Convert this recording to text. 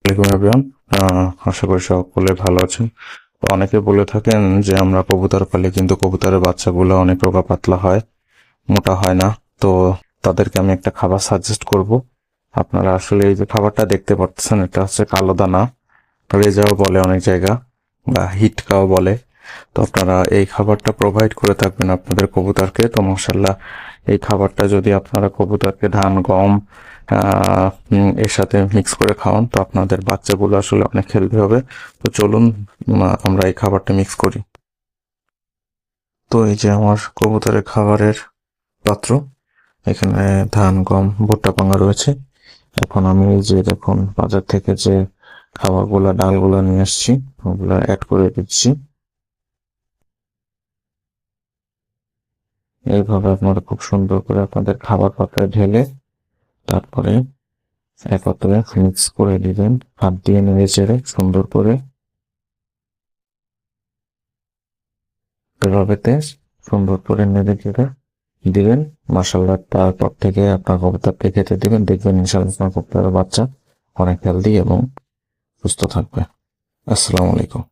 আসসালামু আলাইকুম এভরিওয়ান। আশা করি সকলে ভালো আছেন। তো অনেকে বলে থাকেন যে আমরা কবুতর পালি, কিন্তু কবুতরের বাচ্চাগুলো অনেক রোগা পাতলা হয়, মোটা হয় না। তো তাদেরকে আমি একটা খাবার সাজেস্ট করব। আপনারা আসলে এই যে খাবারটা দেখতে পাচ্ছেন, এটা হচ্ছে কালো দানা, রেজাও বলে অনেক জায়গা, বা হিটকাও বলে। তো আপনারা এই খাবারটা প্রোভাইড করে থাকবেন আপনাদের কবুতরকে। তো মাশাআল্লাহ, এই খাবারটা যদি আপনারা কবুতরকে ধান, গম এর সাথে মিক্স করে খাওয়ান, তো আপনাদের বাচ্চাগুলো আসলে অনেক হেলদি হবে। তো চলুন আমরা এই খাবারটা মিক্স করি। তো এই যে আমার কবুতরের খাবারের পাত্র, এখানে ধান, গম, ভুট্টা পাঙ্গা রয়েছে। এখন আমি এই যে দেখুন বাজার থেকে যে খাবারগুলা, ডালগুলা নিয়ে আসছি, ওগুলা অ্যাড করে দিচ্ছি। এইভাবে আপনারা খুব সুন্দর করে আপনাদের খাবার পাত্রে ঢেলে তারপরে একত্রে মিক্স করে দিবেন। হাত দিয়ে নেড়ে চেড়ে সুন্দর করে এভাবেতে সুন্দর করে নেড়ে চেড়ে দিবেন। মাশাআল্লাহ, তারপর থেকে আপনার কবুতরকে খেতে দিবেন, দেখবেন ইনশাআল্লাহ আপনার কবুতরের বাচ্চা অনেক হেলদি এবং সুস্থ থাকবে। আসসালামু আলাইকুম।